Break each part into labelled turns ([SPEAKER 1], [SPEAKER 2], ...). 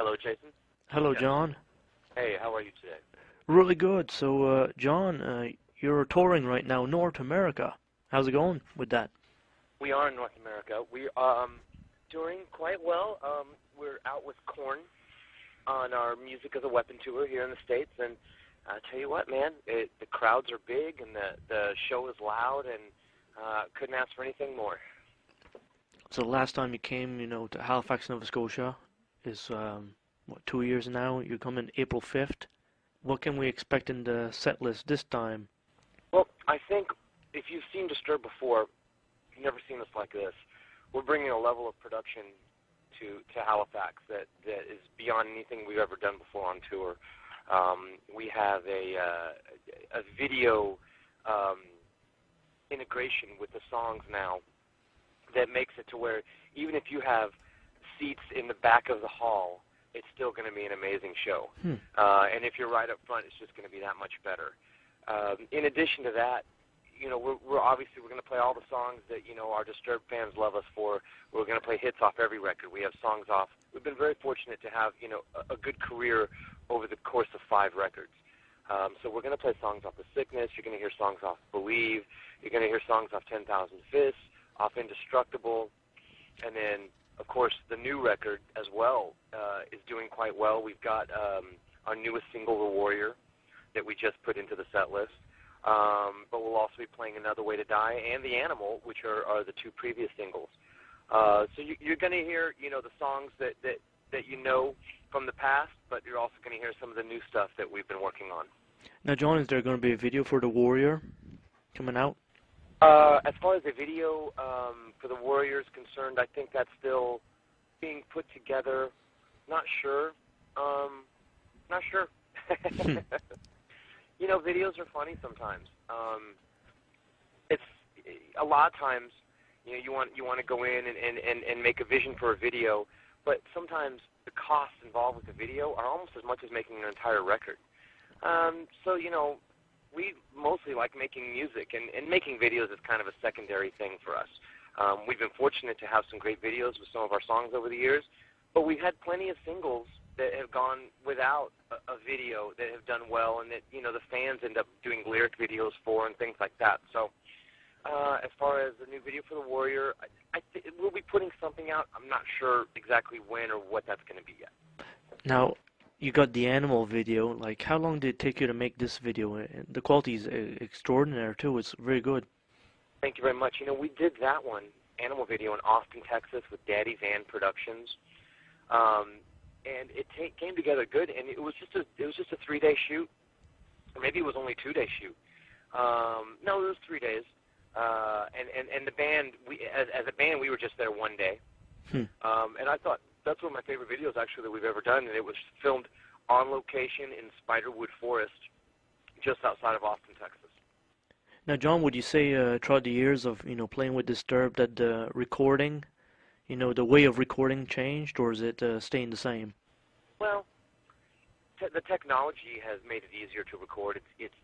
[SPEAKER 1] Hello, Jason.
[SPEAKER 2] Hello,
[SPEAKER 1] Yes.
[SPEAKER 2] John.
[SPEAKER 1] Hey, how are you today?
[SPEAKER 2] Really good. So, John, you're touring right now, North America. How's it going with that?
[SPEAKER 1] We are in North America. We doing quite well. We're out with Korn on our Music as a Weapon tour here in the States, and I tell you what, man, the crowds are big and the show is loud, and couldn't ask for anything more.
[SPEAKER 2] So, the last time you came, to Halifax, Nova Scotia is, 2 years now? You're coming April 5th. What can we expect in the set list this time?
[SPEAKER 1] Well, I think if you've seen Disturbed before, you've never seen us like this. We're bringing a level of production to Halifax that is beyond anything we've ever done before on tour. We have a video integration with the songs now that makes it to where even if you have seats in the back of the hall, it's still going to be an amazing show. And if you're right up front, it's just going to be that much better. In addition to that, we're obviously going to play all the songs that our Disturbed fans love us for. We're going to play hits off every record. We have songs off. We've been very fortunate to have a good career over the course of 5 records. So we're going to play songs off The Sickness. You're going to hear songs off Believe. You're going to hear songs off 10,000 Fists, off Indestructible, and then of course the new record as well is doing quite well. We've got our newest single, The Warrior, that we just put into the set list. But we'll also be playing Another Way to Die and The Animal, which are the 2 previous singles. So you're going to hear, the songs that you know from the past, but you're also going to hear some of the new stuff that we've been working on.
[SPEAKER 2] Now, John, is there going to be a video for The Warrior coming out?
[SPEAKER 1] As far as the video for The Warrior is concerned, I think that's still being put together. Not sure. Not sure. Videos are funny sometimes. It's a lot of times, you want to go in and make a vision for a video, but sometimes the costs involved with the video are almost as much as making an entire record. So we mostly like making music, and making videos is kind of a secondary thing for us. We've been fortunate to have some great videos with some of our songs over the years, but we've had plenty of singles that have gone without a video that have done well, and that the fans end up doing lyric videos for and things like that. So as far as the new video for The Warrior, we'll be putting something out. I'm not sure exactly when or what that's going to be yet.
[SPEAKER 2] Now, you got the Animal video. Like, how long did it take you to make this video? The quality is extraordinary too. It's very good.
[SPEAKER 1] Thank you very much. We did that one, Animal video, in Austin, Texas, with Daddy Van Productions. And it came together good, and it was just a 3-day shoot, or maybe it was only 2-day shoot. No, it was 3 days. And the band, as a band, we were just there 1 day. And I thought that's one of my favorite videos actually that we've ever done, and it was filmed on location in Spiderwood Forest, just outside of Austin, Texas.
[SPEAKER 2] Now, John, would you say throughout the years of playing with Disturbed that the recording, the way of recording changed, or is it staying the same?
[SPEAKER 1] Well, the technology has made it easier to record. It's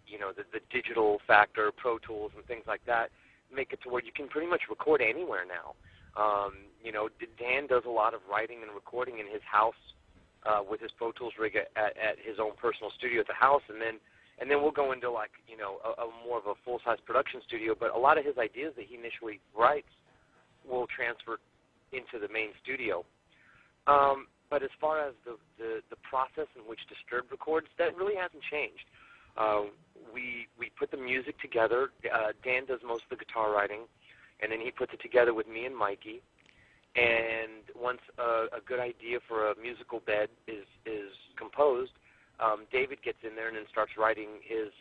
[SPEAKER 1] the digital factor, Pro Tools, and things like that make it to where you can pretty much record anywhere now. Dan does a lot of writing and recording in his house with his Pro Tools rig at his own personal studio at the house, and then we'll go into a more of a full-size production studio. But a lot of his ideas that he initially writes will transfer into the main studio. But as far as the process in which Disturbed records, that really hasn't changed. We put the music together. Dan does most of the guitar writing, and then he puts it together with me and Mikey. And once a good idea for a musical bed is composed, David gets in there and then starts writing his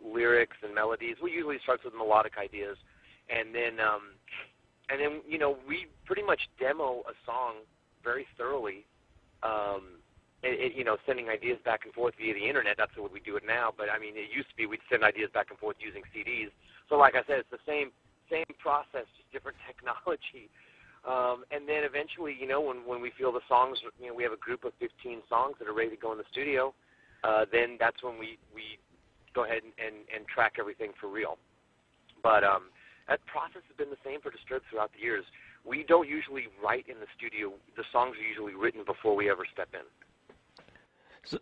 [SPEAKER 1] lyrics and melodies. We usually start with melodic ideas, and then we pretty much demo a song very thoroughly. Sending ideas back and forth via the internet. That's the way we do it now. But I mean, it used to be we'd send ideas back and forth using CDs. So like I said, it's the same process, just different technology. And then eventually, when we feel the songs, we have a group of 15 songs that are ready to go in the studio, then that's when we go ahead and track everything for real. But that process has been the same for Disturbed throughout the years. we don't usually write in the studio. The songs are usually written before we ever step in.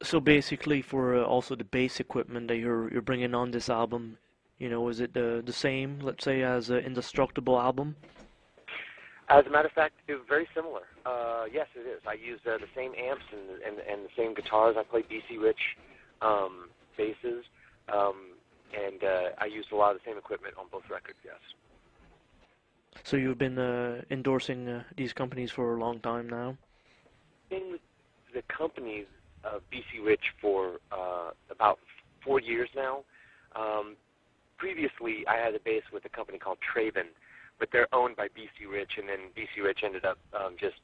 [SPEAKER 2] So basically, for also the bass equipment that you're bringing on this album, is it the same, let's say, as an Indestructible album?
[SPEAKER 1] As a matter of fact, it's very similar. Yes, it is. I use the same amps and the same guitars. I play BC Rich basses, and I used a lot of the same equipment on both records. Yes.
[SPEAKER 2] So you've been endorsing these companies for a long time now?
[SPEAKER 1] Been with the companies BC Rich for about 4 years now. Previously, I had a bass with a company called Traven, but they're owned by BC Rich, and then BC Rich ended up just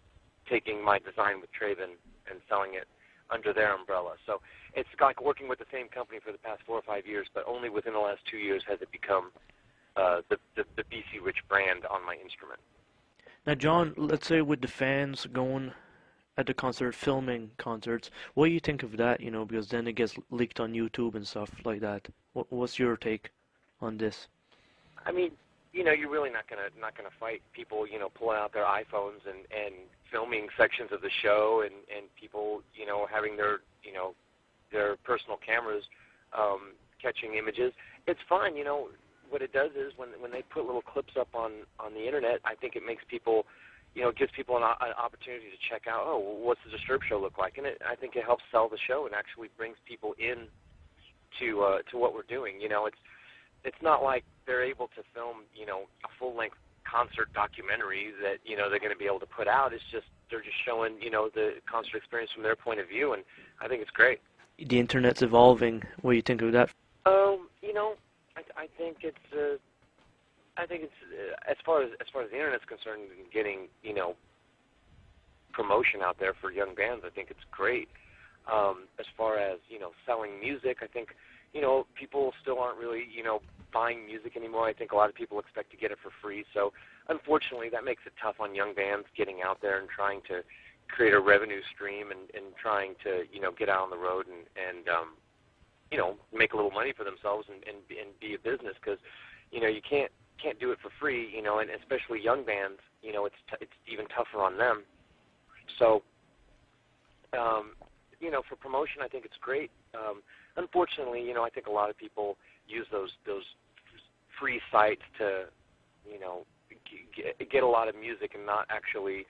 [SPEAKER 1] taking my design with Traven and selling it under their umbrella. So it's like working with the same company for the past 4 or 5 years, but only within the last 2 years has it become the BC Rich brand on my instrument.
[SPEAKER 2] Now, John, let's say with the fans going at the concert, filming concerts, what do you think of that, because then it gets leaked on YouTube and stuff like that. What's your take on this?
[SPEAKER 1] I mean, you're really not gonna fight people, pulling out their iPhones and filming sections of the show, and people, having their personal cameras catching images. It's fine. What it does is when they put little clips up on the internet, I think it makes people, gives people an opportunity to check out, what's the Disturbed show look like, and I think it helps sell the show and actually brings people in to what we're doing. It's not like they're able to film, a full-length concert documentary that, they're going to be able to put out. It's just, they're just showing, the concert experience from their point of view, and I think it's great.
[SPEAKER 2] The internet's evolving. What do you think of that?
[SPEAKER 1] I think it's, as far as the internet's concerned, getting, promotion out there for young bands, I think it's great. As far as, selling music, I think, people still aren't really, buying music anymore. I think a lot of people expect to get it for free. So, unfortunately, that makes it tough on young bands getting out there and trying to create a revenue stream and trying to, get out on the road and make a little money for themselves and be a business, because, you can't do it for free, and especially young bands, it's even tougher on them. So, for promotion, I think it's great. Unfortunately, I think a lot of people use those free sites to, get a lot of music and not actually,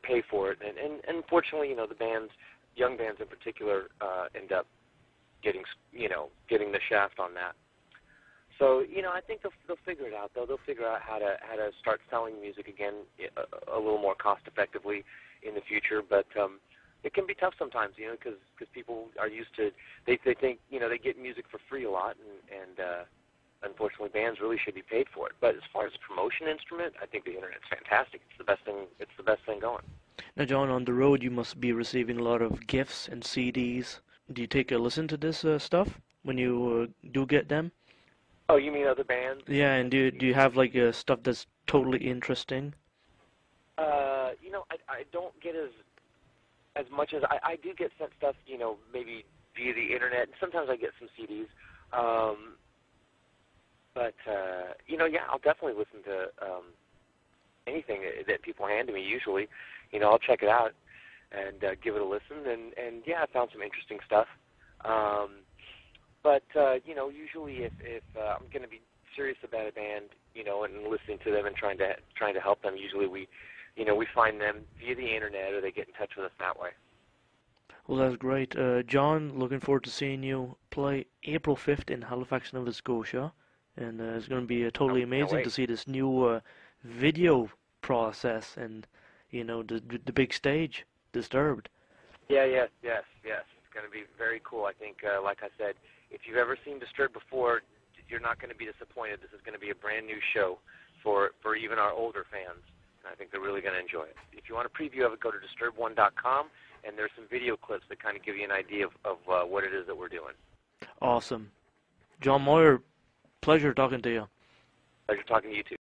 [SPEAKER 1] pay for it. And unfortunately, the bands, young bands in particular, end up getting the shaft on that. So, I think they'll figure it out, though. They'll figure out how to start selling music again a little more cost effectively in the future. But it can be tough sometimes, because people are used to, they think, they get music for free a lot, and unfortunately bands really should be paid for it. But as far as a promotion instrument, I think the internet's fantastic. It's the best thing going.
[SPEAKER 2] Now, John, on the road you must be receiving a lot of gifts and CDs. Do you take a listen to this stuff when you do get them?
[SPEAKER 1] Oh, you mean other bands?
[SPEAKER 2] Yeah, and do you have like stuff that's totally interesting?
[SPEAKER 1] I don't get as much as I do get sent stuff, maybe via the internet. Sometimes I get some CDs. But I'll definitely listen to anything that people hand to me. Usually, I'll check it out and give it a listen. And I found some interesting stuff. But usually if I'm going to be serious about a band, and listening to them and trying to help them, usually we find them via the internet, or they get in touch with us that way.
[SPEAKER 2] Well, that's great. John, looking forward to seeing you play April 5th in Halifax, Nova Scotia. And it's going to be totally amazing to see this new video process and, the big stage, Disturbed.
[SPEAKER 1] Yes. It's going to be very cool. I think, like I said, if you've ever seen Disturbed before, you're not going to be disappointed. This is going to be a brand new show for even our older fans. And I think they're really going to enjoy it. If you want a preview of it, go to disturbed1.com, and there's some video clips that kind of give you an idea of what it is that we're doing.
[SPEAKER 2] Awesome. John Moyer, pleasure talking to you.
[SPEAKER 1] Pleasure talking to you, too.